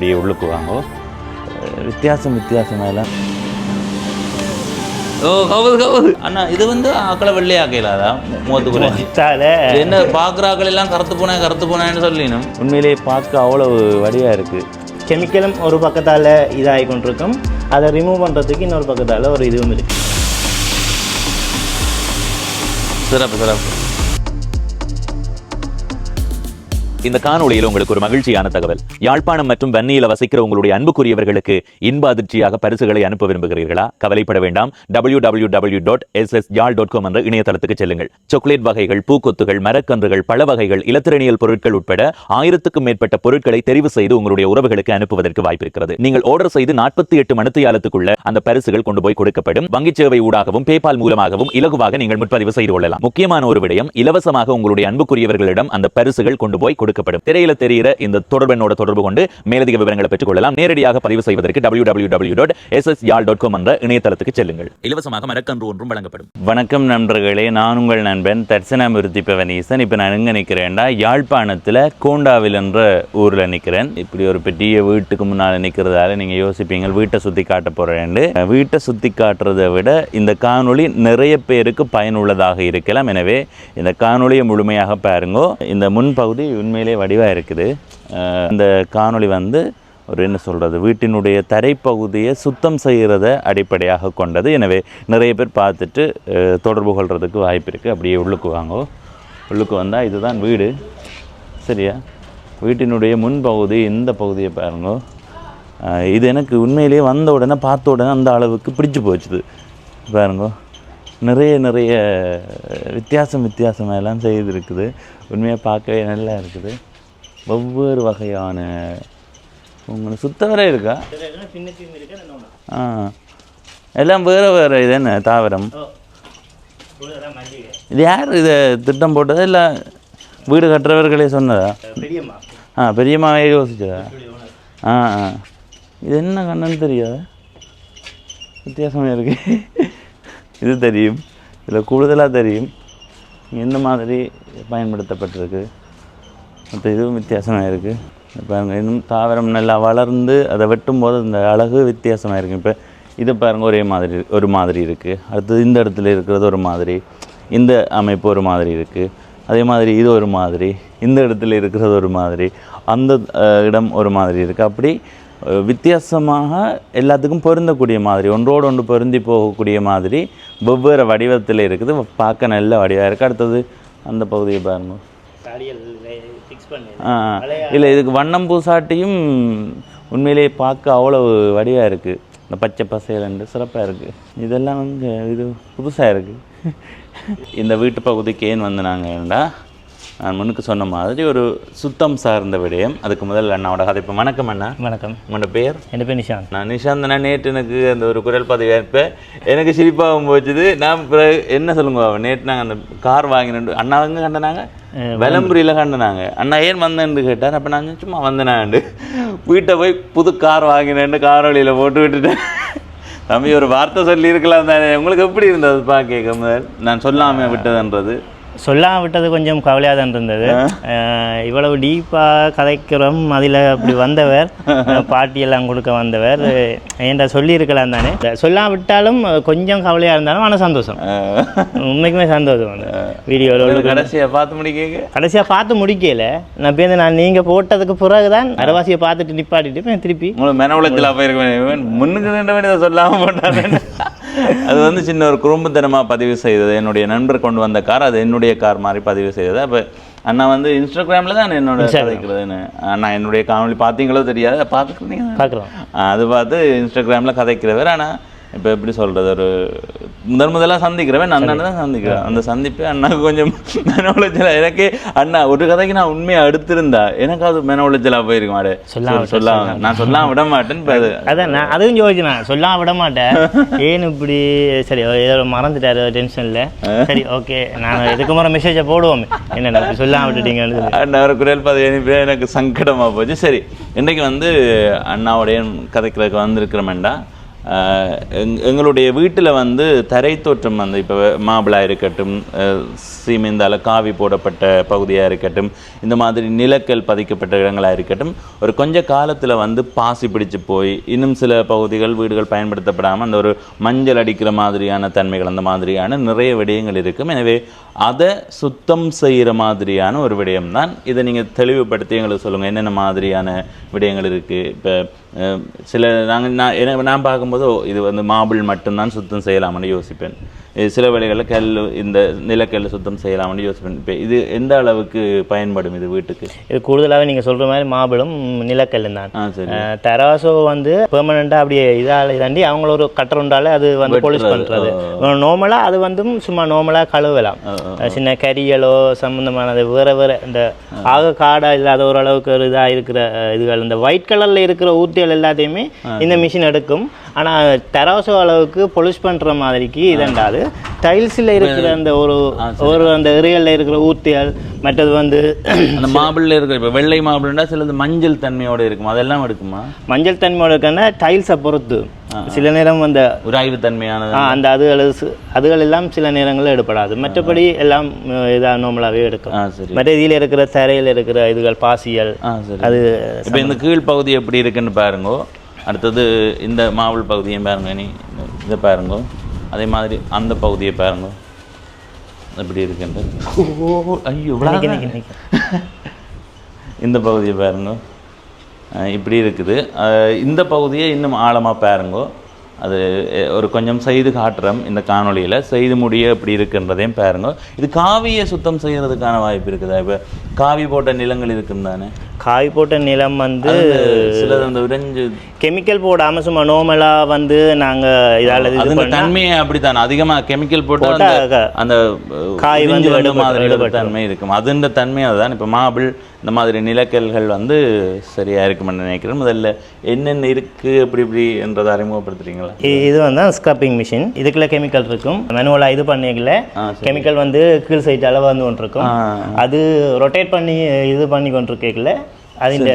அப்படியே உள்ளுக்கு வாங்கோ. வித்தியாசம் எல்லாம். ஓ கவுது அண்ணா, இது வந்து ஆக்களை வெள்ளையாக்கலாதா மோத்துக்குள்ள என்ன பார்க்குற ஆக்கள் எல்லாம் கருத்து போனேன்னு சொல்லினும் உண்மையிலேயே பார்க்க அவ்வளவு வடிவாக இருக்குது. கெமிக்கலும் ஒரு பக்கத்தால் இதாகி கொண்டிருக்கும், அதை ரிமூவ் பண்ணுறதுக்கு இன்னொரு பக்கத்தால் ஒரு இதுவும் இருக்குது. சிறப்பு. இந்த காணொளியில் உங்களுக்கு ஒரு மகிழ்ச்சியான தகவல். யாழ்ப்பாணம் மற்றும் வன்னியில வசிக்கிற உங்களுடைய அன்புக்குரியவர்களுக்கு இன்ப அதிர்ச்சியாக பரிசுகளை அனுப்ப விரும்புகிறீர்களா? கவலைப்பட வேண்டாம். www.ssyaal.com என்ற இணையதளத்துக்கு செல்லுங்கள். சாக்லேட் வகைகள், பூக்கொத்துகள், மரக்கன்றுகள், பழ வகைகள், இலத்திரனியல் பொருட்கள் உட்பட 1000க்கும் மேற்பட்ட பொருட்களை தெரிவு செய்து உங்களுடைய உறவுகளுக்கு அனுப்புவதற்கு வாய்ப்பு இருக்கிறது. நீங்கள் ஆர்டர் செய்து 48 மணித்தியாலத்துக்குள்ள அந்த பரிசுகள் கொண்டு போய் கொடுக்கப்படும். வங்கி சேவை ஊடாகவும் பேபால் மூலமாகவும் இலகுவாக நீங்கள் முன்பதிவு செய்து கொள்ளலாம். முக்கியமான ஒரு விடயம், இலவசமாக உங்களுடைய அன்புக்குரியவர்களிடம் அந்த பரிசுகள் கொண்டு போய் கொடுக்கப்படும். திரையில தெரிகிற இந்த தொடர்பெண்ணோட தொடர்பு கொண்டு மேலதிக விவரங்களை பெற்றுக் கொள்ளலாம். நேரடியாக பதிவு செய்வதற்கு www.ssyaal.com என்ற இணையதளத்துக்கு செல்லுங்கள். இலவசமாக மரக்கன்று ஒன்றும் வழங்கப்படும். வணக்கம் நண்பர்களே, நான் உங்கள் நண்பன் தட்சணாமிருத்தி பவனீசன். இப்போ நான் எங்கே நிற்கிறேன்டா, யாழ்ப்பாணத்தில் கோண்டாவில் என்ற ஊரில் நிற்கிறேன். இப்படி ஒரு பெரிய வீட்டுக்கு முன்னால் நிற்கிறதால நீங்கள் யோசிப்பீங்க வீட்டை சுற்றி காட்ட போகிறேன். வீட்டை சுற்றி காட்டுறதை விட இந்த காணொளி நிறைய பேருக்கு பயனுள்ளதாக இருக்கலாம். எனவே இந்த காணொளியை முழுமையாக பாருங்க. இந்த முன்பகுதி உண்மையிலே வடிவாக இருக்குது. இந்த காணொளி வந்து ஒரு என்ன சொல்கிறது, வீட்டினுடைய தரைப்பகுதியை சுத்தம் செய்கிறத அடிப்படையாக கொண்டது. எனவே நிறைய பேர் பார்த்துட்டு தொடர்பு கொள்றதுக்கு வாய்ப்பு இருக்குது. அப்படியே உள்ளுக்கு வாங்கோ. உள்ளுக்கு வந்தால் இதுதான் வீடு, சரியா? வீட்டினுடைய முன்பகுதி இந்த பகுதியை பாருங்க. இது எனக்கு உண்மையிலேயே வந்த உடனே பார்த்த உடனே அந்த அளவுக்கு பிடிச்சி போச்சுது. பாருங்க, நிறைய வித்தியாசம் எல்லாம் செய்திருக்குது. உண்மையாக பார்க்கவே நல்லா இருக்குது. ஒவ்வொரு வகையான உங்களுக்கு சுத்தவரை இருக்கா? எல்லாம் வேறு இது என்ன தாவரம்? இது யார் இதை திட்டம் போட்டதா இல்லை வீடு கட்டுறவர்களே சொன்னதா? பெரியம்மாவே யோசிச்சதா? இது என்ன கண்ணுன்னு தெரியாத வித்தியாசமாக இருக்கு. இது தெரியும், இதில் கூடுதலாக தெரியும் எந்த மாதிரி பயன்படுத்தப்பட்டிருக்கு. மற்ற இதுவும் வித்தியாசமாக இருக்குது. இப்போ இன்னும் தாவரம் நல்லா வளர்ந்து அதை வெட்டும் போது இந்த அழகு வித்தியாசமாக இருக்குது. இப்போ இதை பாருங்கள், ஒரு மாதிரி இருக்குது. அடுத்தது இந்த இடத்துல இருக்கிறது ஒரு மாதிரி, இந்த அமைப்பு ஒரு மாதிரி இருக்குது. அதே மாதிரி இது ஒரு மாதிரி, இந்த இடத்துல இருக்கிறது ஒரு மாதிரி, அந்த இடம் ஒரு மாதிரி இருக்குது. அப்படி வித்தியாசமாக எல்லாத்துக்கும் பொருந்தக்கூடிய மாதிரி, ஒன்றோடு ஒன்று பொருந்தி போகக்கூடிய மாதிரி வெவ்வேறு வடிவத்தில் இருக்குது. பார்க்க நல்ல வடிவாக இருக்குது. அடுத்தது அந்த பகுதியை பாருங்க. இல்லை, இதுக்கு வண்ணம் பூசாட்டியும் உண்மையிலேயே பார்க்க அவ்வளவு வடிவாக இருக்குது. இந்த பச்சை பசையிலண்டு சிறப்பாக இருக்குது. இதெல்லாம் வந்து இது புதுசாக இருக்குது. இந்த வீட்டு பகுதிக்கு ஏன் வந்து நாங்கள்டா, நான் முன்னுக்கு சொன்ன மாதிரி ஒரு சுத்தம் சார்ந்த விடயம். அதுக்கு முதல் அண்ணாவோட கதை. இப்போ வணக்கம் அண்ணா. வணக்கம். உங்களோட பேர்? என் பேர் நிஷாந்த். நான் நிஷாந்த் அண்ணா. நேற்று எனக்கு அந்த ஒரு குரல் பதிவு இருப்பேன், எனக்கு சிரிப்பாகவும் போச்சுது. நான் என்ன சொல்லுங்க, நேற்று நாங்கள் அந்த கார் வாங்கினு அண்ணா எங்கே கண்டனாங்க, விளம்பரியில் கண்டனாங்க. அண்ணா ஏன் வந்தேன்னு கேட்டார். அப்போ நான் சும்மா வந்தேனாண்டு வீட்டை போய் புது கார் வாங்கினேன்னு காரொலியில் போட்டு விட்டுட்டேன். தம்பி ஒரு வார்த்தை சொல்லியிருக்கலாம் தானே. உங்களுக்கு எப்படி இருந்தது பார்க்க முதல் நான் சொல்லாமல் விட்டதுன்றது? சொல்லாமல் விட்டது கொஞ்சம் கவலையாக தான் இருந்தது. இவ்வளவு டீப்பாக கதைக்கிறோம், அதில் அப்படி வந்தவர் பாட்டியெல்லாம் கொடுக்க வந்தவர் என்கிட்ட சொல்லியிருக்கலாம் தானே. சொல்லாமல் விட்டாலும் கொஞ்சம் கவலையாக இருந்தாலும் ஆனால் சந்தோஷம், உண்மைக்குமே சந்தோஷம். அந்த வீடியோவில் கடைசியாக பார்த்து முடிக்கல. நான் பேருந்து நான் நீங்கள் போட்டதுக்கு பிறகு தான் அரவாசியை பார்த்துட்டு நிப்பாட்டிட்டு திருப்பி மன உளைச்சலாக போயிருக்கேன். முன்னுக்கு சொல்லாமல் போட்டாங்க. அது வந்து சின்ன ஒரு குறும்புத்தனமாக பதிவு செய்தது. என்னுடைய நண்பர் கொண்டு வந்த கார், அது என்னுடைய கார் மாதிரி பதிவு செய்தது. அப்போ அண்ணா வந்து இன்ஸ்டாகிராமில் தான் என்னோட கதைக்கிறதுன்னு. அண்ணா என்னுடைய காணொலி பார்த்தீங்களோ தெரியாது, பார்க்குறோம். அது பார்த்து இன்ஸ்டாகிராமில் கதைக்கிறவர். ஆனால் இப்போ எப்படி சொல்கிறது, ஒரு முதலாக சந்திக்கிறவன் அண்ணன் தான் சந்திக்கிறேன். அந்த சந்திப்பு அண்ணாவுக்கு கொஞ்சம் மன உளைச்சலாக. எனக்கே அண்ணா ஒரு கதைக்கு நான் உண்மையாக எடுத்திருந்தா எனக்கு அது மன உளைச்சலாக போயிருக்கும். மாடு நான் சொல்லாம விட மாட்டேன்னு. அதான் நான் அதுவும் யோசிச்சு, நான் சொல்லாம விட மாட்டேன். ஏன்னு இப்படி சரி ஏதோ மறந்துட்டாரு டென்ஷனில். சரி ஓகே, நான் எதுக்கு முறை மெசேஜை போடுவோம், என்ன சொல்லாம விட்டுட்டீங்கன்னு அண்ணா ஒரு குரல் பதிவு அனுப்பி எனக்கு சங்கடமாக போச்சு. சரி, இன்றைக்கு வந்து அண்ணாவுடைய கதைக்கிறதுக்கு வந்திருக்கிறோம்டா. எங்களுடைய வீட்டில் வந்து தரை தோற்றம் வந்து இப்போ மாபிளாக இருக்கட்டும், சீமெந்தால காவி போடப்பட்ட பகுதியாக இருக்கட்டும், இந்த மாதிரி நிலக்கல் பதிக்கப்பட்ட இடங்களாக இருக்கட்டும், ஒரு கொஞ்ச காலத்தில் வந்து பாசி பிடிச்சு போய் இன்னும் சில பகுதிகள் வீடுகள் பயன்படுத்தப்படாமல் அந்த ஒரு மஞ்சள் அடிக்கிற மாதிரியான தன்மைகள், அந்த மாதிரியான நிறைய விடயங்கள் இருக்கும். எனவே அதை சுத்தம் செய்கிற மாதிரியான ஒரு விடயம்தான். இதை நீங்கள் தெளிவுபடுத்தி எங்களுக்கு சொல்லுங்கள், என்னென்ன மாதிரியான விடயங்கள் இருக்குது. இப்போ சில நான் பார்க்கும்போது இது வந்து மாபிள் மட்டும்தான் சுத்தம் செய்யலாம்னு யோசிப்பேன். சில வேளைகளில் இந்த நிலக்கல் சுத்தம் செய்யலாம்னு யோசிப்பேன். இப்போ இது எந்த அளவுக்கு பயன்படும் இது வீட்டுக்கு? இது கூடுதலாகவே நீங்கள் சொல்கிற மாதிரி மாபிளும் நிலக்கல்லும் தான். தெராசோ வந்து பெர்மனெண்ட்டாக அப்படியே இதாண்டி அவங்கள ஒரு கட்டருண்டால அது வந்து போலிஷ் பண்ணுறது. நார்மலாக அது வந்து சும்மா நார்மலாக கழுவலாம். சின்ன கரியலோ சம்மந்தமானது வேறு இந்த ஆக காடாக இல்லாத ஓரளவுக்கு ஒரு இதாக இருக்கிற இதுகள், இந்த ஒயிட் கலரில் இருக்கிற ஊத்திகள் எல்லாத்தையுமே இந்த மிஷின் எடுக்கும். ஆனால் தெராசோ அளவுக்கு பொலிஷ் பண்ணுற மாதிரிக்கு இதண்டாது. டைல்ஸில் இருக்கிற அந்த ஒரு அந்த ஏரியாவில் இருக்கிற ஊத்திகள், மற்றது வந்து அந்த மாபிளில் இருக்கிற இப்போ வெள்ளை மாபிள்னா சிலது மஞ்சள் தன்மையோடு இருக்கும், அதெல்லாம் எடுக்குமா? மஞ்சள் தன்மையோடு இருக்குன்னா டைல்ஸை பொறுத்து சில நேரம் அந்த உராய்வு தன்மையான அந்த அதுகள் எல்லாம் சில நேரங்களில் எடுப்படாது. மற்றபடி எல்லாம் இதாக நார்மலாகவே எடுக்கும். மற்ற இதில் இருக்கிற தரையில் இருக்கிற இதுகள் பாசியல் அது. இப்போ இந்த கீழ் பகுதி எப்படி இருக்குன்னு பாருங்கோ. அடுத்தது இந்த மாவுள் பகுதியும் பாருங்க, நீ இதை பாருங்கோ. அதே மாதிரி அந்த பகுதியை பாருங்க எப்படி இருக்குன்ட்டு. ஐயோ இந்த பகுதியை பாருங்க இப்படி இருக்குது. இந்த பகுதியை இன்னும் ஆழமாக பாருங்கோ. அது ஒரு கொஞ்சம் செய்து காட்டுறோம் இந்த காணொலியில். செய்து முடிய எப்படி இருக்குன்றதையும் பாருங்க. இது காவியை சுத்தம் செய்கிறதுக்கான வாய்ப்பு இருக்குதா? இப்போ காவி போட்ட நிலங்கள் இருக்குன்னு தானே? காவி போட்ட நிலம் வந்து சிலது அந்த உறைஞ்சு கெமிக்கல் போடாமல் சும்மா நார்மலாக வந்து நாங்கள் இதால் அது தன்மையை அப்படித்தான். அதிகமாக கெமிக்கல் போட்டால் அந்த காய் வந்து மாதிரி தன்மை இருக்கும். அதுன்ற தன்மை அதுதான். இப்போ மாபிள் இந்த மாதிரி நிலக்கல்கள் வந்து சரியாக இருக்குமென்னு நினைக்கிறேன். முதல்ல என்னென்ன இருக்குது அப்படி இப்படி என்றதை அறிமுகப்படுத்துறீங்களா? இது வந்து ஸ்க்ரப்பிங் மிஷின். இதுக்குள்ள கெமிக்கல் இருக்கும். மேனுவலாக இது பண்ணிக்கல கெமிக்கல் வந்து கீழ் சைட் அளவு வந்து கொண்டு இருக்கும். அது ரொட்டேட் பண்ணி இது பண்ணி கொண்டு இருக்கல அது இந்த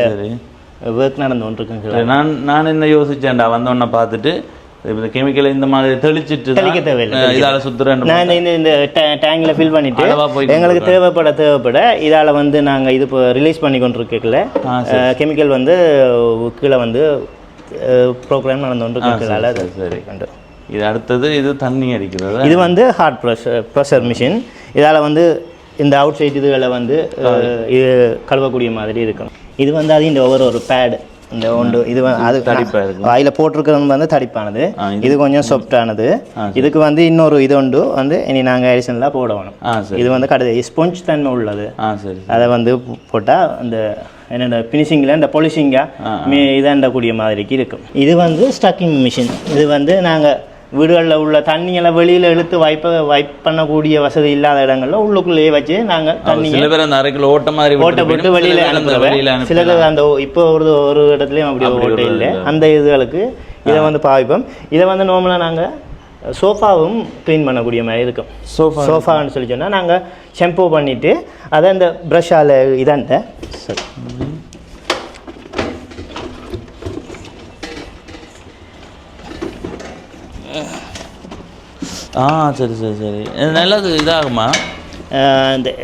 ஒர்க் நடந்து கொண்டு இருக்குங்க. நான் என்ன யோசிச்சேன்டா வந்தோன்னே பார்த்துட்டு இந்த கெமிக்கலை இந்த மாதிரி தெளிக்க தேவையில்லை, இதால் சுற்றுறேன். நான் இந்த டேங்கில் ஃபில் பண்ணிட்டு எங்களுக்கு தேவைப்பட இதால் வந்து நாங்கள் இது இப்போ ரிலீஸ் பண்ணி கொண்டு இருக்கல கெமிக்கல் வந்து கீழே வந்து ப்ரோக்ராம் நடந்து கொண்டு இருக்கல. சரி, இது அடுத்தது இது தண்ணி அடிக்கிறது. இது வந்து ஹார்ட் ப்ரெஷர் மிஷின். இதால் வந்து இந்த அவுட் சைட் இதுகளை வந்து இது கழுவக்கூடிய மாதிரி இருக்கும். இது வந்து அது இந்த ஒரு பேடு இந்த ஒன்று இது அது வாயில் போட்டிருக்கிறது வந்து தடிப்பானது. இது கொஞ்சம் சாஃப்டானது. இதுக்கு வந்து இன்னொரு இது ஒன்று வந்து இனி நாங்கள் அடிஷனலாக போடணும். இது வந்து ஸ்பாஞ்ச் தன்மை உள்ளது. அதை வந்து போட்டால் அந்த என்னென்ன ஃபினிஷிங்கில் இந்த பொலிஷிங்காக இதாண்டக்கூடிய மாதிரிக்கு இருக்கும். இது வந்து ஸ்டக்கிங் மிஷின். இது வந்து நாங்கள் வீடுகளில் உள்ள தண்ணியெல்லாம் வெளியில் இழுத்து வைப் பண்ணக்கூடிய வசதி இல்லாத இடங்களில் உள்ளுக்குள்ளேயே வச்சு நாங்கள் தண்ணி ஓட்டப்பட்டு வெளியில் அனுப்புகிறோம். சிலர் அந்த இப்போ ஒரு இடத்துலையும் அப்படி ஓட்டை இல்லை. அந்த இதுகளுக்கு இதை வந்து பாவிப்போம். இதை வந்து நார்மலாக நாங்கள் சோஃபாவும் க்ளீன் பண்ணக்கூடிய மாதிரி இருக்கும். சோஃபான்னு சொல்லி சொன்னால் நாங்கள் ஷெம்பூ பண்ணிவிட்டு அதை அந்த ப்ரஷ்ஷால் இதாண்ட சரி நல்லது இதாகுமா?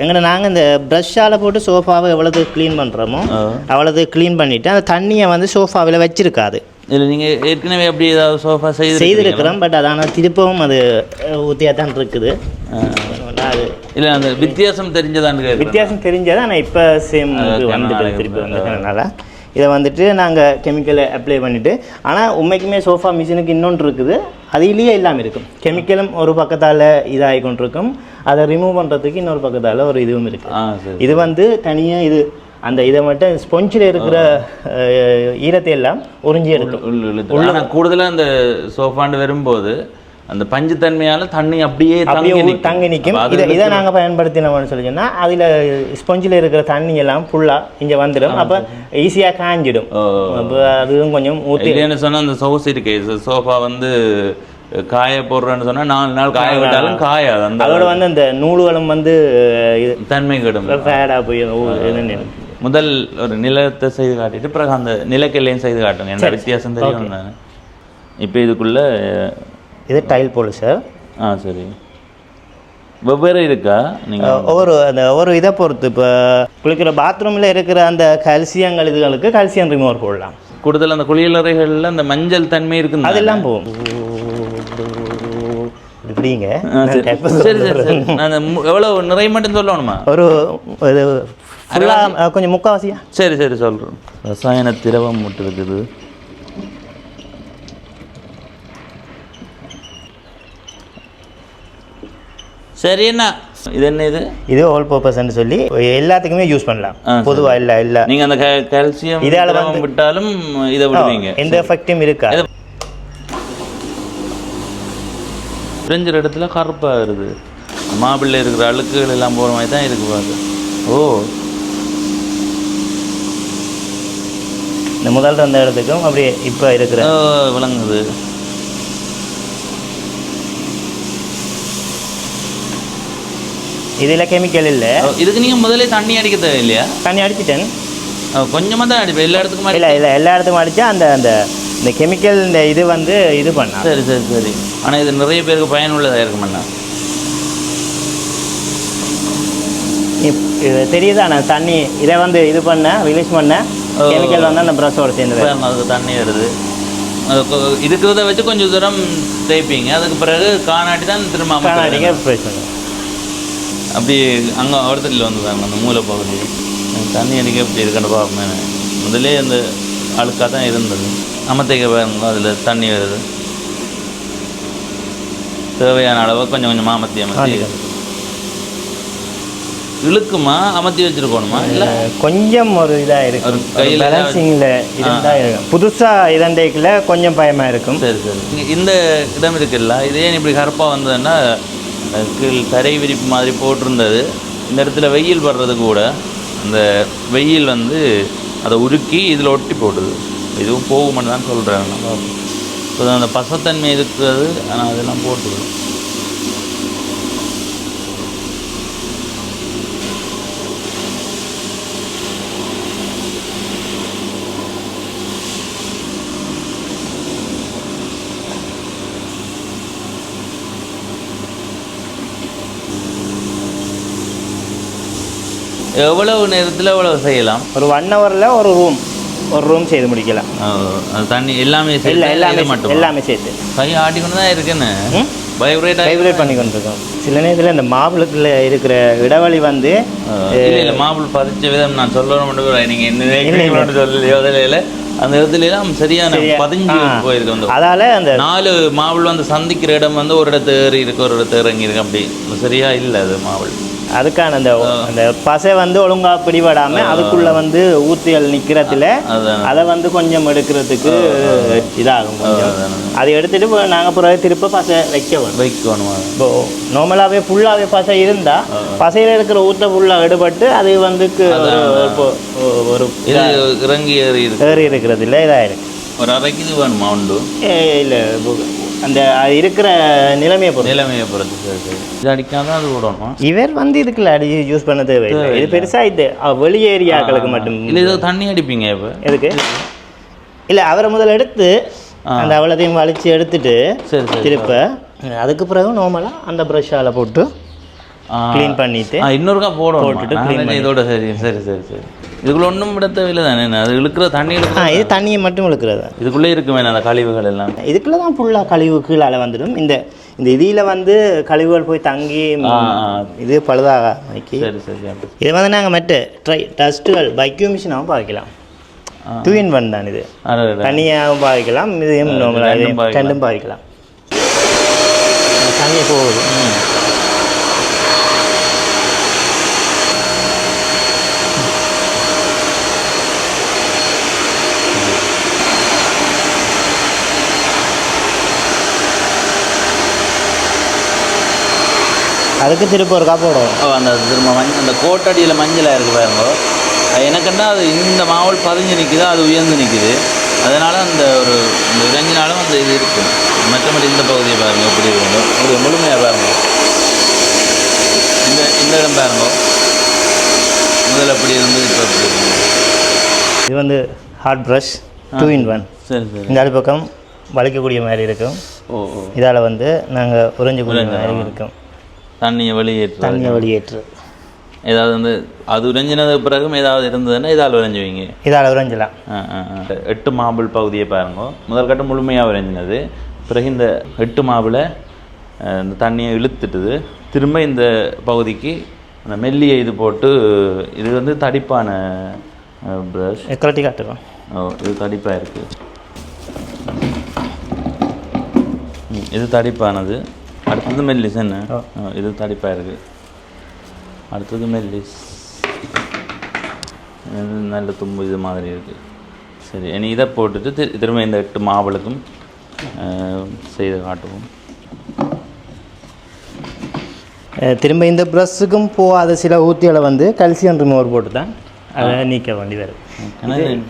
இந்த நாங்கள் இந்த ப்ரஷ்ஷால் போட்டு சோஃபாவை எவ்வளோது க்ளீன் பண்ணுறோமோ அவ்வளோது க்ளீன் பண்ணிவிட்டு அந்த தண்ணியை வந்து சோஃபாவில் வச்சுருக்காது. இல்லை நீங்கள் ஏற்கனவே எப்படி ஏதாவது சோஃபா செய்திருக்கிறோம். பட் அதான திருப்பவும் அது ஊற்றியாக தான் இருக்குது. அது இல்லை அந்த வித்தியாசம் தெரிஞ்சதான் ஆனால் இப்போ சேம் வந்துட்டு திருப்பி வந்ததுனால இதை வந்துட்டு நாங்கள் கெமிக்கலை அப்ளை பண்ணிவிட்டு. ஆனால் உண்மைக்குமே சோஃபா மிஷினுக்கு இன்னொன்று இருக்குது, அதிலேயே இல்லாமல் இருக்கும். கெமிக்கலும் ஒரு பக்கத்தால் இதாகி கொண்டிருக்கும். அதை ரிமூவ் பண்ணுறதுக்கு இன்னொரு பக்கத்தால் ஒரு இதுவும் இருக்குது. இது வந்து தனியாக இது அந்த இதை மட்டும் ஸ்பொஞ்சில் இருக்கிற ஈரத்தை எல்லாம் உறிஞ்சி எடுக்கும். கூடுதலாக அந்த சோஃபாண்டு வரும்போது அந்த பஞ்சுத்தன்மையால் தண்ணி அப்படியே தங்கி நிற்கும். இதை நாங்கள் பயன்படுத்தினோம்னு சொல்லி சொன்னால் அதில் ஸ்பொஞ்சில் இருக்கிற தண்ணி எல்லாம் ஃபுல்லாக இங்கே வந்துடும். அப்போ ஈஸியாக காஞ்சிடும். அப்போ அதுவும் கொஞ்சம் ஊற்றி சொன்னால் அந்த சோஃபா வந்து காய போடுறேன்னு சொன்னால் 4 நாள் காய விட்டாலும் காயாது. அதோட வந்து அந்த நூல்களும் வந்து தன்மை கிடும், ஃபேடாக போய். முதல் ஒரு நிலத்தை செய்து காட்டிட்டு பிறகு அந்த நிலக்கல்லையும் செய்து காட்டுங்க. என்ன வித்தியாசம் தெரியும்? இப்போ இதுக்குள்ள இது டைல் போல் சார். சரி. வெவ்வேறு இருக்கா நீங்கள் ஒவ்வொரு இதை பொறுத்து இப்போ குளிக்கிற பாத்ரூமில் இருக்கிற அந்த கல்சியங்கள் இதுகளுக்கு கல்சியம் ரிமூவர் போடலாம். கூடுதல் அந்த குளியலறைகளில் அந்த மஞ்சள் தன்மை இருக்குது, அதெல்லாம் போகும். இப்படிங்க சரி சரி சரி. அந்த எவ்வளோ நிறைய மட்டும் சொல்லணுமா? ஒரு ஃபுல்லாக கொஞ்சம் முக்கால்வாசியா? சரி சரி சொல்கிறோம். ரசாயன திரவம் மட்டும் இருக்குது. சரி, என்ன இது? என்ன இது ஆல் பர்பஸ்ன்னு சொல்லி எல்லாத்துக்குமே யூஸ் பண்ணலாம் பொதுவாக. இல்லை நீங்கள் அந்த கால்சியம் இதால் விட்டாலும் இதை விடுவீங்க, எந்த எஃபெக்டும் இருக்கா? பிரிஞ்சிற இடத்துல கருப்பாக வருது, மாபிள்ளையில் இருக்கிற அழுக்குகள் எல்லாம் போகிற மாதிரி தான் இருக்கு பாரு. ஓ, இந்த முதல்ல அந்த இடத்துக்கும் அப்படியே இப்போ இருக்கிற விளங்குது. இதில் கெமிக்கல் இல்லை. இதுக்கு நீங்கள் முதல்ல தண்ணி அடிக்க தேவை இல்லையா? தண்ணி அடிச்சிட்டேன், கொஞ்சமாக தான் அடிப்பேன். எல்லா இடத்துக்கும் இல்லை எல்லா இடத்துக்கும் அடித்தா அந்த இந்த கெமிக்கல் இந்த இது வந்து இது பண்ணா. சரி சரி சரி. ஆனால் இது நிறைய பேருக்கு பயனுள்ளதாக இருக்குமாண்ணா? இது தெரியுதா? நான் தண்ணி இதை வந்து இது பண்ணேன், ரிலீஸ் பண்ணேன், கெமிக்கல் வந்து அந்த ப்ரஷோட சேர்ந்து அதுக்கு தண்ணி வருது. இருக்கிறத வச்சு கொஞ்சம் தூரம் தேய்ப்பீங்க, அதுக்கு பிறகு காணாட்டி தான் திரும்ப காணாட்டிங்க ப்ரெஸ் பண்ணுங்க. அப்படி அங்கே ஒருத்தரில் வந்துதாங்க அந்த மூளை பகுதி தண்ணி அடிக்க எப்படி இருக்குன்னு பார்ப்பேன். முதலே அந்த அழுக்காக தான் இருந்தது. அமர்த்திக்க பாருங்க, அதில் தண்ணி வருது. தேவையான அளவு கொஞ்சம் கொஞ்சமாக அமர்த்தி இழுக்குமா? அமர்த்தி வச்சுருக்கணுமா? இல்லை கொஞ்சம் ஒரு இதாக இருக்கும், கையில் பேலன்சிங்கில் இருந்தால் இருக்கும். புதுசாக இதண்டைக்கில் கொஞ்சம் பயமாக இருக்கும். சரி சரி. இந்த இடம் இருக்குல்ல, இதே இப்படி கருப்பாக வந்ததுன்னா கீழ் தரை விரிப்பு மாதிரி போட்டிருந்தது. இந்த இடத்துல வெயில் படுறது கூட அந்த வெயில் வந்து அதை உருக்கி இதில் ஒட்டி போடுது. இதுவும் போகுமென்னு தான் சொல்கிறேன். ஸோ அந்த பசத்தன்மை இருக்கிறது, ஆனால் அதெல்லாம் போட்டுது. எவ்வளவு நேரத்தில் எவ்வளவு செய்யலாம்? ஒரு 1 ஹவரில் ஒரு ரூம் செய்து முடிக்கலாம். அது தண்ணி எல்லாமே எல்லாமே சேர்த்து கை ஆட்டிக்கொண்டு தான் இருக்குன்னு வைப்ரேட் பண்ணி கொண்டு இருக்கோம். சில நேரத்தில் இந்த மாபிளுக்குள்ள இருக்கிற இடைவெளி வந்து இல்லை மாபிள் பதிச்ச விதம் நான் சொல்லணும் மட்டும் நீங்கள் என்ன சொல்லலையோ அதில் அந்த இடத்துலாம் சரியான பதிஞ்சு போயிருக்கு. அதால அந்த 4 மாபிள் வந்து சந்திக்கிற இடம் வந்து ஒரு இடத்து ஏறி இருக்கு, ஒரு இடத்து இறங்கி இருக்கு. அப்படி சரியா இல்லை அது மாபிள். அதுக்கான அந்த பசை வந்து ஒழுங்காக பிடிபடாமல் அதுக்குள்ளே வந்து ஊற்றியல் நிற்கிறதுல அதை வந்து கொஞ்சம் எடுக்கிறதுக்கு இதாகும். கொஞ்சம் அதை எடுத்துகிட்டு நாங்கள் பிறகு திருப்ப பசை வைக்கணும். இப்போ நார்மலாகவே ஃபுல்லாகவே பசை இருந்தால் பசையில் இருக்கிற ஊற்ற ஃபுல்லாக எடுபட்டு அது வந்து ஒரு இறங்கி ஏறி இருக்கிறது இல்லை, இதாக இருக்கு. ஒரு அரைக்கு இது வேணுமா? உண்டு இல்லை, அந்த இருக்கிற நிலைமையை பொறுத்து இது அடிக்காதான் அது விடணும். இவர் வந்து இதுக்குள்ள அடி யூஸ் பண்ண தேவையில்லை. இது பெருசாக இது வெளி ஏரியாக்களுக்கு மட்டும். இல்லை, இது தண்ணி அடிப்பீங்க இப்போ எதுக்கு? இல்லை, அவரை முதல்ல எடுத்து அந்த அவ்வளோத்தையும் வலிச்சு எடுத்துட்டு திருப்ப அதுக்கு பிறகு நார்மலாக அந்த ப்ரஷ்ஷால் போட்டு க்ளீன் பண்ணிட்டு இன்னொருக்கா போட்டுட்டு க்ளீன் இதோட சரி சரி சரி சரி. இதுக்குள்ள ஒன்றும் விட தேவையில்லை தானே? அது இழுக்கிற தண்ணி இது தண்ணியை மட்டும் இழுக்கிறது. இதுக்குள்ளே இருக்குமே அந்த கழிவுகள் எல்லாம். இதுக்குள்ளே தான் ஃபுல்லாக கழிவு கீழால் வந்துடும். இந்த இதில் வந்து கழிவுகள் போய் தங்கி இது பழுதாக வைக்கி. சரி சரி. இது வந்து நாங்கள் மற்ற டஸ்ட்டுகள் வைக்யூம் மிஷினாகவும் பாவிக்கலாம். 2 in 1 தான் இது. தண்ணியாகவும் பாவிக்கலாம், இதையும் ரெண்டும் பாவிக்கலாம். தண்ணியை போகுது. அதுக்கு திரும்ப ஒரு காப்பு போடுவோம். அந்த திரும்ப அந்த கோட்டடியில் மஞ்சளாக இருக்குது பாருங்க. எனக்குன்னா அது இந்த மாவல் பதிஞ்சு நிற்குது, அது உயர்ந்து நிற்குது. அதனால் அந்த ஒரு இந்த இறங்கினாலும் அந்த இது இருக்குது. மற்றபடி இந்த பகுதியை பாருங்க எப்படி இருக்குங்க, ஒரு முழுமையாக பாருங்க. இந்த இடம் பாருங்க, முதல்ல அப்படி இருந்து இப்போ அப்படி. இது வந்து ஹார்ட் ப்ரஷ் 2 in 1. சரி சரி. இந்த பக்கம் வலிக்கக்கூடிய மாதிரி இருக்கும். ஓ இதால் வந்து நாங்கள் உறிஞ்சக்கூடிய மாதிரி இருக்கும். தண்ணியை வெளியேற்று ஏதாவது வந்து அது உறைஞ்சினது பிறகும் ஏதாவது இருந்ததுன்னா இதால் உறைஞ்சுவீங்க. இதால் உறைஞ்சலாம். 8 மாபிள் பகுதியை பாருங்க. முதல் கட்டம் முழுமையாக உறைஞ்சினது. பிறகு இந்த 8 மாபிளை இந்த தண்ணியை இழுத்துட்டுது. திரும்ப இந்த பகுதிக்கு அந்த மெல்லியை இது போட்டு இது வந்து தடிப்பான ப்ரஷ். கலட்டி காட்டுறோம். இது தடிப்பாக இருக்குது. இது தடிப்பானது. அடுத்தது மெல்லிஸ் என்ன? இது தடிப்பாக இருக்குது. அடுத்தது மெல்லிஸ். நல்ல தும்பு இது மாதிரி இருக்குது. சரி, இனி இதை போட்டுட்டு திரும்ப இந்த 8 மாவுளுக்கும் செய்து காட்டுவோம். திரும்ப இந்த ப்ரஷ்ஷுக்கும் போகாத சில ஊத்திகளை வந்து கல்சியம் ரிமூவர் போட்டு தான் அதை நீக்க வேண்டி வரும்.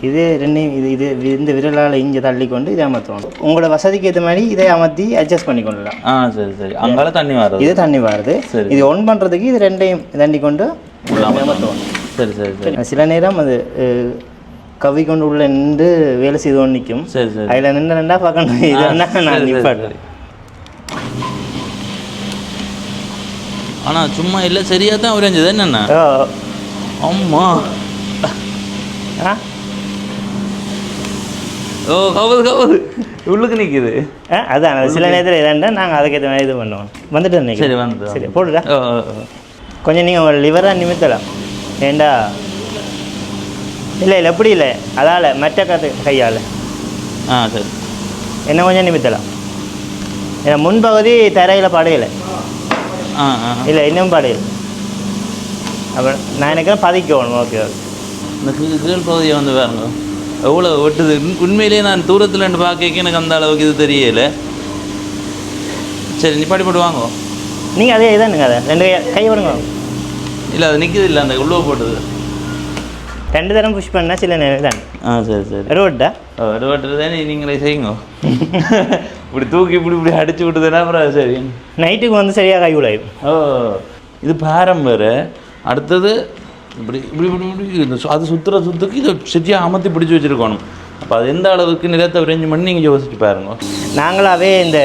இது ரெண்டையும் இது இந்த விரலால் இங்கே தள்ளி கொண்டு இதை அமர்த்தணும். உங்களோட வசதிக்கு ஏற்ற மாதிரி இதை அமர்த்தி அட்ஜஸ்ட் பண்ணி கொள்ளலாம். சரி சரி. அங்கால தண்ணி வருது. இது தண்ணி வருது. இது ஒன் பண்ணுறதுக்கு இது ரெண்டையும் தண்ணி கொண்டு அமர்த்தணும். சரி சரி சரி. சில நேரம் அது கவி கொண்டு உள்ள நின்று வேலை செய்து கொண்டு நிற்கும். சரி சரி. அதில் நின்றா பார்க்கணும். இதுன்னா நான் நிற்பாடுறேன். ஆனால் சும்மா இல்லை, சரியாக தான் உறைஞ்சது என்னென்ன. அம்மா கவுது உள்ளுக்கு நிற்கிது. அதான் சில நேரத்தில் இதாண்டா நாங்கள் அதுக்கேற்ற மாதிரி இது பண்ணுவோம். வந்துட்டு நினைக்கிறேன். சரி வந்து சரி போட்டுடா. கொஞ்சம் நீங்கள் உங்கள் லிவராக நிமித்தலாம். ஏண்டா இல்லை எப்படி இல்லை, அதால் மற்ற கையால் சரி என்ன கொஞ்சம் நிமித்தலாம். ஏன்னா முன்பகுதி தரையில் படையலை இல்லை, இன்னும் படையல். அப்புறம் நான் நினைக்கிறேன் பதிக்கணும். Okay okay. இந்த கீழ் பகுதியை வந்து பாருங்க எவ்வளோ வெட்டுது. உண்மையிலேயே நான் தூரத்தில் ரெண்டு பார்க்க எனக்கு அந்த அளவுக்கு இது தெரியலை. சரி, நீ போட்டு வாங்க. நீங்கள் அதே இதானுங்க, அதை 2 கை விடுங்க. இல்லை அது நிற்கிது இல்லை, அந்த உள்ளே போட்டது 2 தரம் புஷ் பண்ணால் சில நேரம் தான். சரி சரி. ரோட்டா ரோட்டுறதே நீங்களே செய்யுங்க. இப்படி தூக்கி இப்படி அடிச்சு விட்டுதுன்னா அப்புறம் சரி நைட்டுக்கு வந்து சரியாக கை விளையும். இது பாரம் வேறு. அடுத்தது இப்படி இப்படி இப்படி அது சுற்றுக்கு இதை சரியாக அமர்த்தி பிடிச்சி வச்சுருக்கணும். அப்போ அது எந்த அளவுக்கு நிலத்தை அரேஞ்ச் பண்ணி நீங்கள் யோசிச்சு பாருங்க. நாங்களாவே இந்த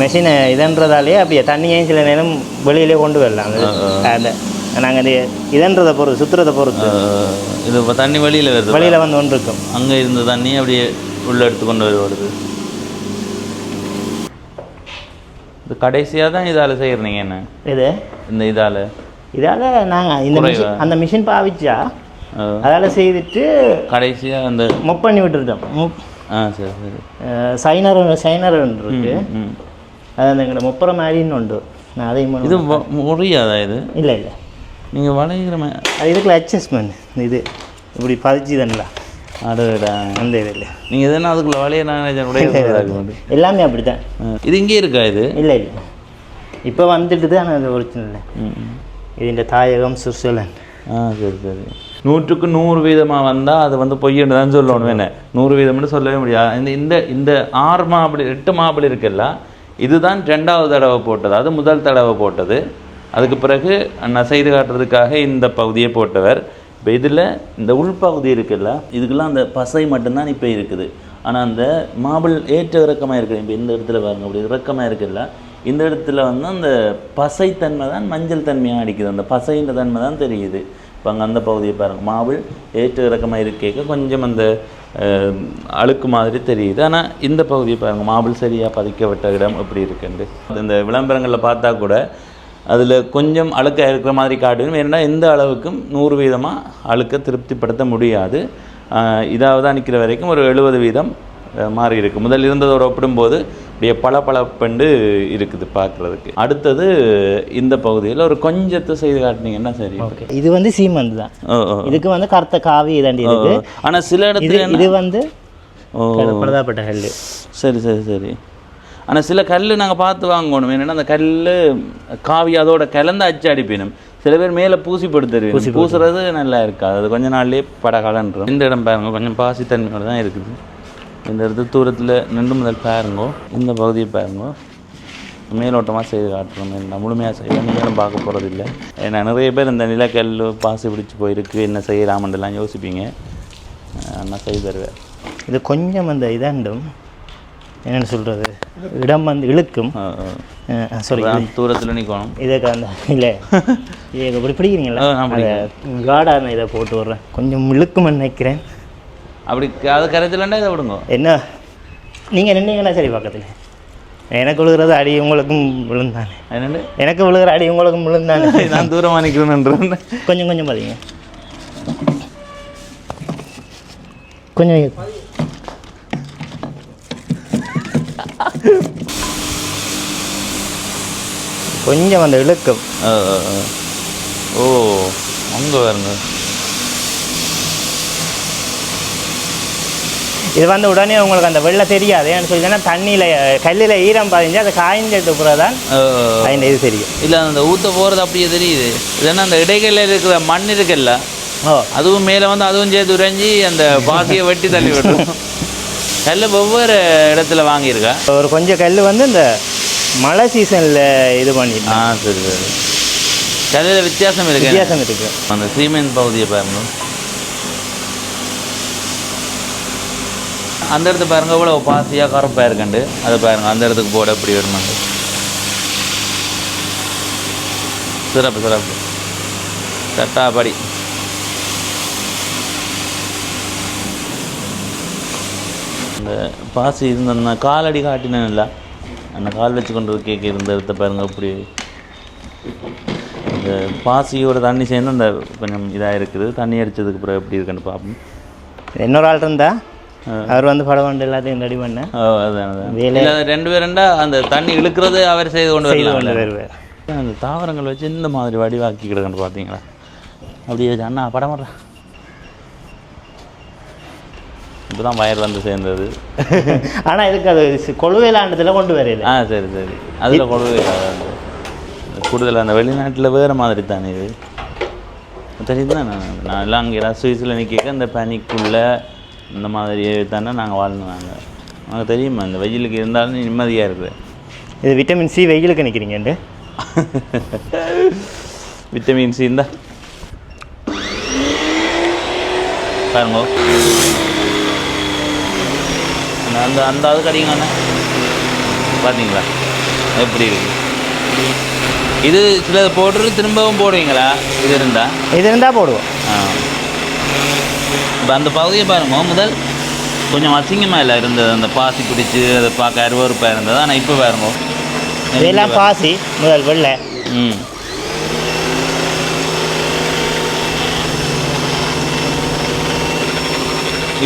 மெஷினை இதன்றதாலே அப்படியே தண்ணியையும் சில நேரம் வெளியிலே கொண்டு வரலாம். அந்த நாங்கள் இது இதன்றதை பொறுத்து சுற்றுறதை பொறுத்து இது இப்போ தண்ணி வெளியில் வருது. வெளியில் வந்து கொண்டு இருக்கும். அங்கே இருந்த தண்ணி அப்படியே உள்ளே எடுத்து கொண்டு வருது. இது கடைசியாக தான் இதால் செய்கிறீங்க என்ன? இது இந்த இதால் நாங்கள் இந்த மிஷின் அந்த மிஷின் பாவிச்சா அதால் செய்துட்டு கடைசியாக அந்த மொப் பண்ணி விட்டுருட்டோம். சரி சரி. சைனர் இருக்கு. அது அந்த எங்களோட மொப்புற மாதிரின்னு உண்டு. நான் அதையும் இது முடியாதா? இது இல்லை இல்லை, நீங்கள் வளைகிற அது இதுக்குள்ள அட்ஜஸ்ட்மெண்ட். இது இப்படி பதிச்சு தானே அடடா அந்த இது இல்லை. நீங்கள் எதுனா அதுக்குள்ள வளைய நான் எல்லாமே அப்படி தான். இது இங்கே இருக்கா? இது இல்லை இல்லை, இப்போ வந்துட்டு தான் அது ஒரிஜினல். இதுன்ற தாயகம் சுவிட்சர்லாந்து. சரி சரி. 100க்கு 100% வந்தால் அது வந்து பொய்யன்னு தான் சொல்லணும். என்ன 100% சொல்லவே முடியாது. இந்த இந்த 6 மாப்பிளி 8 மாப்பிளி இருக்குல்ல, இதுதான் 2வது தடவை போட்டது. அது முதல் தடவை போட்டது. அதுக்கு பிறகு நான் செய்து காட்டுறதுக்காக இந்த பகுதியை போட்டவர். இப்போ இதில் இந்த உள்பகுதி இருக்குல்ல, இதுக்கெல்லாம் அந்த பசை மட்டும்தான் இப்போ இருக்குது. ஆனால் அந்த மாபிள் ஏற்ற இறக்கமாக இருக்குது. இப்போ இந்த இடத்துல பாருங்க, அப்படி இறக்கமாக இருக்குல்ல, இந்த இடத்துல வந்து அந்த பசைத்தன்மை தான் மஞ்சள் தன்மையாக அடிக்குது. அந்த பசைன்ற தன்மை தான் தெரியுது. இப்போ அங்கே அந்த பகுதியை பாருங்கள், மாபிள் ஏற்ற இறக்கமாக இருக்க கொஞ்சம் அந்த அழுக்கு மாதிரி தெரியுது. ஆனால் இந்த பகுதியை பாருங்கள், மாபிள் சரியாக பதிக்கப்பட்ட இடம் எப்படி இருக்குண்டு. இந்த விளம்பரங்களில் பார்த்தா கூட அதில் கொஞ்சம் அழுக்காக இருக்கிற மாதிரி காட்டுவேன். ஏன்னா எந்த அளவுக்கும் 100% அழுக்கை திருப்திப்படுத்த முடியாது. இதாவது நிற்கிற வரைக்கும் ஒரு 70% மாறி இருக்குது. முதல் இருந்ததோடு ஒப்பிடும்போது அப்படியே பளபளப்பண்டு இருக்குது பார்க்குறதுக்கு. அடுத்தது இந்த பகுதியில் ஒரு கொஞ்சத்தை செய்து காட்டினீங்கன்னா சரி. ஓகே, இது வந்து சீமெண்ட் தான். இதுக்கு வந்து கருத்த காவி இதாண்டி இருக்குது. ஆனால் சில இடத்துல இது வந்து பழுதாப்பட்ட கல். சரி சரி சரி. ஆனால் சில கல் நாங்கள் பார்த்து வாங்கணும். என்னென்னா அந்த கல் காவி அதோட கலந்து அச்சு அடிப்பினும். சில பேர் மேலே பூசி படுத்துருவேன். பூசுறது நல்லா இருக்காது. அது கொஞ்ச நாள்லேயே படகாலன்றோம். இந்த இடம் பாருங்க, கொஞ்சம் பாசித்தன்மையோடு தான் இருக்குது. இந்த இடத்துல தூரத்தில் நின்று முதல் பாருங்கோ. இந்த பகுதியை பாருங்கோ. மேலோட்டமாக செய்து காட்டுறோம். நான் முழுமையாக செய்வேன், நீங்களும் பார்க்க போகிறது இல்லை. ஏன்னா நிறைய பேர் இந்த நிலக்கல் பாசி பிடிச்சி போயிருக்கு, என்ன செய்யலாமன்றலாம் யோசிப்பீங்க. நான் செய்து தருவேன். இது கொஞ்சம் அந்த இதாண்டும் என்னென்னு சொல்கிறது இடம் வந்து இழுக்கும். சாரி, தூரத்தில் நிற்கணும். இதுக்கு அந்த இல்லை இது இப்படி பிடிக்கிறீங்களா? காடான இதை போட்டு விட்றேன், கொஞ்சம் இழுக்குமென்னு நினைக்கிறேன். அப்படி அது கரைச்சலண்டா இதை விடுங்க. என்ன நீங்கள் நின்னீங்கன்னா சரி, பக்கத்தில் எனக்கு விழுகிறது அடி உங்களுக்கும் விழுந்தானே. என்னண்டு எனக்கு விழுகிற அடி உங்களுக்கும் விழுந்தானே. நான் தூரமாக நிற்கணுன்றேன். கொஞ்சம் கொஞ்சம் பார்த்தீங்க, கொஞ்சம் கொஞ்சம் அந்த இழுக்கும். ஓ அங்கே பாருங்க. இது வந்து உடனே உங்களுக்கு அந்த வெள்ளை தெரியாது. ஏன்னு சொல்லிச்சுன்னா தண்ணியில் கல்லில் ஈரம் பதிஞ்சு அதை காய்ஞ்சது பிறகு தான் அந்த இது தெரியும். இல்லை அந்த ஊற்ற போகிறது அப்படியே தெரியுது. இல்லைன்னா அந்த இடைகளில் இருக்கிற மண் இருக்குல்ல, அதுவும் மேலே வந்து அதுவும் சேர்த்து உறைஞ்சி அந்த பாசியை வெட்டி தள்ளி விட்டுரும். கல் ஒவ்வொரு இடத்துல வாங்கியிருக்கா. ஒரு கொஞ்சம் கல் வந்து இந்த மழை சீசனில் இது பண்ணிட்டு. சரி சரி. கல்லில் வித்தியாசம் இருக்கு. அந்த சீமெண்ட் பகுதியை பாருங்க. அந்த இடத்து பாருங்க இவ்வளோ பாசியாக கருப்பாக இருக்கண்டு. அதை பாருங்க அந்த இடத்துக்கு போட எப்படி வருமாண்டு. சிறப்பு சிறப்பு. சட்டாப்படி. இந்த பாசி இருந்த காலடி காட்டினேன் இல்லை, அந்த கால் வச்சு கொண்டு கேட்க இருந்த இடத்த பாருங்க அப்படி. இந்த பாசியோட தண்ணி சேர்ந்து அந்த கொஞ்சம் இதாக இருக்குது. தண்ணி அடித்ததுக்கு பிறகு எப்படி இருக்குன்னு பார்ப்போம். இன்னொரு ஆள் இருந்தா அவர் வந்து படம் வந்து எல்லாத்தையும் ரெடி பண்ண. அதான் 2 பேருண்டா அந்த தண்ணி இழுக்கிறது அவர் செய்து கொண்டு வருவார். அந்த தாவரங்கள் வச்சு இந்த மாதிரி வடிவாக்கி கிடக்குன்னு பார்த்தீங்களா? அப்படியே அண்ணா படம் வர்றேன். இப்போ தான் வயர் வந்து சேர்ந்தது. ஆனால் இதுக்கு அது கொழுவேலாண்டத்தில் கொண்டு வரையில. சரி சரி. அதில் கொழுவேலா கூடுதல் அந்த வெளிநாட்டில் வேறு மாதிரி தானே இது தெரியுதுண்ணா. நான் எல்லாம் அங்கே எல்லாம் சுவிஸில் நிற்க அந்த பனிக்குள்ளே இந்த மாதிரி தானே நாங்கள் வாழ்ந்தாங்க. நாங்கள் தெரியுமா இந்த வெயிலுக்கு இருந்தாலும் நிம்மதியாக இருக்குது. இது விட்டமின் சி வெயிலுக்கு நிற்கிறீங்கண்டு. விட்டமின் சி இருந்தா பாருங்க. அந்த அந்த அது கடிங்கண்ணா பார்த்தீங்களா எப்படி இருக்கு? இது சில போட்டு திரும்பவும் போடுவீங்களா? இது இருந்தால் போடுவோம். இப்போ அந்த பகுதியை பாருங்க, முதல் கொஞ்சம் அசிங்கமாக இல்லை இருந்தது. அந்த பாசி பிடிச்சி அதை பார்க்க அருவறுப்பாக இருந்தது. ஆனால் இப்போ பாருங்க இதெல்லாம் பாசி முதல் வெள்ளை.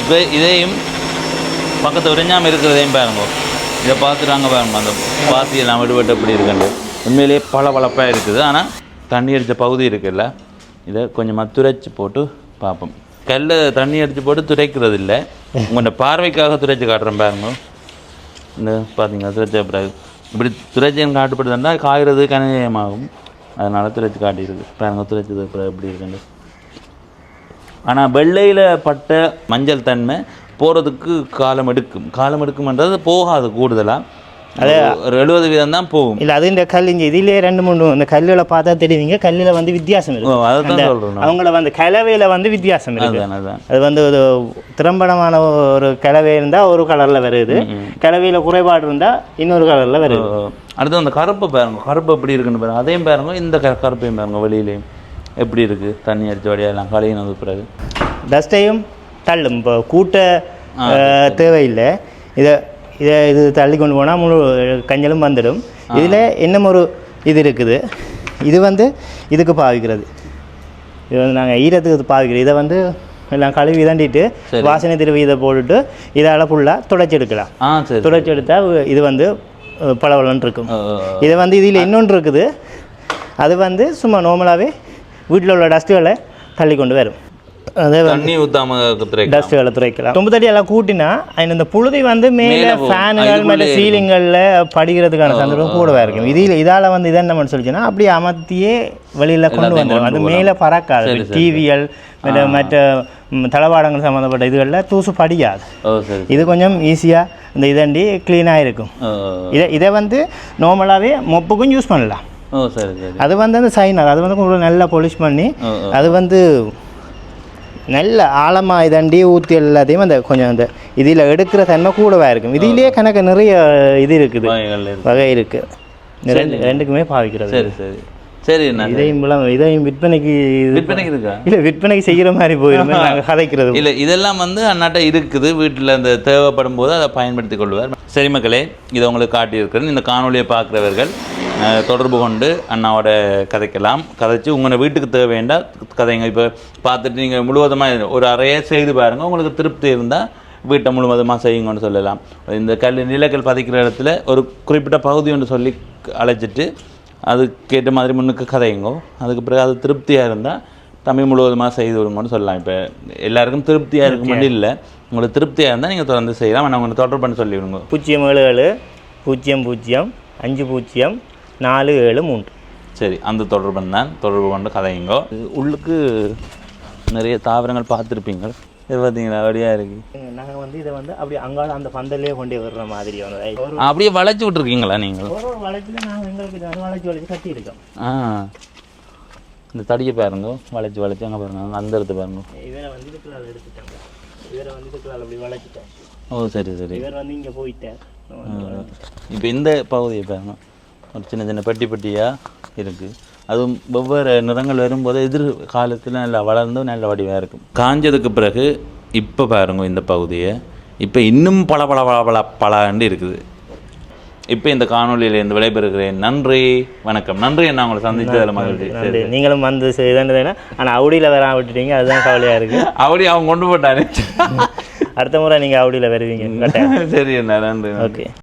இப்போ இதையும் பக்கத்தை உறைஞ்சாமல் இருக்கிறதையும் பாருங்க. இதை பார்த்துட்டாங்க பாருங்க, அந்த பாசியெல்லாம் விடுபட்டு எப்படி இருக்குண்டு. உண்மையிலேயே பளபளப்பாக இருக்குது. ஆனால் தண்ணி அடித்த பகுதி இருக்குல்ல, இதை கொஞ்சமாக துரைச்சி போட்டு பார்ப்போம். கல்ல தண்ணி அடித்து போட்டு துரைக்கிறது இல்லை, உங்களோட பார்வைக்காக துரைச்சி காட்டுறேன் பாருங்க. இந்த பார்த்தீங்களா துரைச்ச பிறகு இப்படி துரைச்சின்னு காட்டுப்படுதுன்னா காய்கிறது கனயமாகும். அதனால் துரைச்சி காட்டியிருக்கு பாருங்க. துரைச்சது பிறகு எப்படி இருக்குண்டு. ஆனால் வெள்ளையில் பட்ட மஞ்சள் தன்மை போகிறதுக்கு காலம் எடுக்கும்ன்றது போகாது. கூடுதலாக அது 70% தான் போகும். இல்லை அது இந்த கல் இங்கே இதிலே 2-3 இந்த கல்லில் பார்த்தா தெரிவிங்க. கல்லில் வந்து வித்தியாசம் இருக்கும். அதுதான் சொல்கிறேன். அவங்கள வந்து கலவையில் வந்து வித்தியாசம் இருக்கு. அது வந்து ஒரு திறம்படமான ஒரு கலவை இருந்தால் ஒரு கலரில் வருது, கலவையில் குறைபாடு இருந்தால் இன்னொரு கலரில் வருது. அடுத்து அந்த கருப்பை பாருங்க, கருப்பு எப்படி இருக்குன்னு பாருங்க. அதையும் பாருங்க, இந்த கருப்பையும் பாருங்க. வெளியிலையும் எப்படி இருக்குது தண்ணி அடித்த வழியெல்லாம் களையினது பிறகு டஸ்ட்டையும் தள்ளும். இப்போ கூட்ட தேவையில்லை. இது தள்ளி கொண்டு போனால் முழு கஞ்சலும் வந்துடும். இதில் இன்னும் ஒரு இது இருக்குது. இது வந்து இதுக்கு பாவிக்கிறது. இது வந்து நாங்கள் ஈரத்துக்கு பாவிக்கிறோம். இதை வந்து எல்லாம் கழுவி தண்டிட்டு வாசனை திருவி இதை போட்டுட்டு இதால் ஃபுல்லாக துடைச்சி எடுக்கலாம். துடைச்சி எடுத்தால் இது வந்து பளபளன்னு இருக்கும். இதை வந்து இதில் இன்னொன்று இருக்குது. அது வந்து சும்மா நார்மலாகவே வீட்டில் உள்ள டஸ்ட்டுகளை தள்ளி கொண்டு வரும். அதே தண்ணி ஊற்றாம டஸ்ட்டுகளை துடைக்கலாம். ரொம்ப தடி எல்லாம் கூட்டினா இந்த புழுதி வந்து மேலே ஃபேனுகள் மேலே சீலிங்களில் படிக்கிறதுக்கான சந்தர்ப்பம் கூடவே இருக்கும். இதால் வந்து இதை என்ன சொல்லிச்சுன்னா அப்படியே அமர்த்தியே வெளியில் கொண்டு வந்துடும். அது மேலே பறக்காது. டிவிகள் மற்ற தளவாடங்கள் சம்மந்தப்பட்ட இதுகளில் தூசு படியாது. இது கொஞ்சம் ஈஸியாக இந்த இதண்டி க்ளீனாக இருக்கும். இதை வந்து நார்மலாகவே மொப்புக்கும் யூஸ் பண்ணலாம். அது வந்து அந்த சைனர் அது வந்து நல்லா பாலிஷ் பண்ணி அது வந்து நல்ல ஆழமாக இதாண்டி ஊற்றி எல்லாத்தையும் அந்த கொஞ்சம் அந்த இதில் எடுக்கிற தன்மை கூடவா இருக்கும். இதிலேயே கணக்கு நிறைய இது இருக்குது, வகை இருக்குது. ரெண்டுக்குமே பாவிக்கிறது. சரி சரி சரி. என்ன இதையும் விற்பனைக்கு இருக்கா? இல்லை, விற்பனைக்கு செய்கிற மாதிரி போயிருமே நாங்கள் கதைக்கிறது. இல்லை, இதெல்லாம் வந்து அண்ணாட்ட இருக்குது வீட்டில் அந்த தேவைப்படும் போது அதை பயன்படுத்தி கொள்வார். சரி மக்களே, இதை உங்களுக்கு காட்டியிருக்கிறேன். இந்த காணொலியை பார்க்குறவர்கள் தொடர்பு கொண்டு அண்ணாவோட கதைக்கலாம். கதைச்சு உங்களை வீட்டுக்கு தேவைண்டா கதைங்க. இப்போ பார்த்துட்டு நீங்கள் முழுவதுமாக ஒரு அறையே செய்து பாருங்கள். உங்களுக்கு திருப்தி இருந்தால் வீட்டை முழுவதுமாக செய்யுங்கன்னு சொல்லலாம். இந்த நிலக்கல் பதிக்கிற இடத்துல ஒரு குறிப்பிட்ட பகுதி ஒன்று சொல்லி அழைச்சிட்டு அதுக்கேற்ற மாதிரி முன்னுக்கு கதையுங்கோ. அதுக்கு பிறகு அது திருப்தியாக இருந்தால் தமிழ் முழுவதுமாக செய்து விடுங்கன்னு சொல்லலாம். இப்போ எல்லாருக்கும் திருப்தியாக இருக்க மட்டும் இல்லை, உங்களுக்கு திருப்தியாக இருந்தால் நீங்கள் தொடர்ந்து செய்யலாம். ஆனால் உங்களுக்கு தொடர்பு பண்ணி சொல்லிவிடுங்க. 077 00 473. சரி, அந்த தொடர்பு தான். தொடர்பு கொண்டு கதையுங்கோ. உள்ளுக்கு நிறைய தாவரங்கள் பார்த்துருப்பீங்க. இது பார்த்தீங்களா, அப்படியாக இருக்கு. நாங்கள் வந்து இதை வந்து அப்படி அங்கால அந்த பந்தல்லையே கொண்டு வர்ற மாதிரி அப்படியே வளைச்சி விட்ருக்கீங்களா நீங்கள்? ஒரு வளைச்சில் நாங்கள் எங்களுக்கு வளைச்சி கட்டியிருக்கோம். இந்த தடியை பாருங்க, வளைச்சி அங்கே பாருங்க, அந்த இடத்து பாருங்க. இவரை வந்து இதுக்குள்ளால் எடுத்துட்டாங்க, இவரை வந்து இதுக்குள்ளால் அப்படி வளைச்சிட்டேன். ஓ சரி சரி. இவர் வந்து இங்கே போயிட்டார். இப்போ இந்த பகுதியை பாருங்க, ஒரு சின்ன சின்ன பெட்டியாக இருக்குது. அதுவும் வெவ்வேறு நிறங்கள் வரும்போது எதிர்காலத்தில் நல்லா வளர்ந்து நல்ல வடிவாக இருக்கும். காஞ்சதுக்கு பிறகு இப்போ பாருங்க இந்த பகுதியை, இப்போ இன்னும் பலாண்டு இருக்குது. இப்போ இந்த காணொலியிலேருந்து விடைபெறுகிறேன். நன்றி, வணக்கம். நன்றி என்ன உங்களை சந்தித்ததில் மகிழ்ச்சி. சரி, நீங்களும் வந்து செய்தானே. ஆனால் அவுடியில் வர விட்டுட்டீங்க, அதுதான் கவலையாக இருக்குது. அவுடி அவங்க கொண்டு போட்டாரு. அடுத்த முறை நீங்கள் அவுடியில் வருவீங்க. சரி என்ன, நன்றி. ஓகே.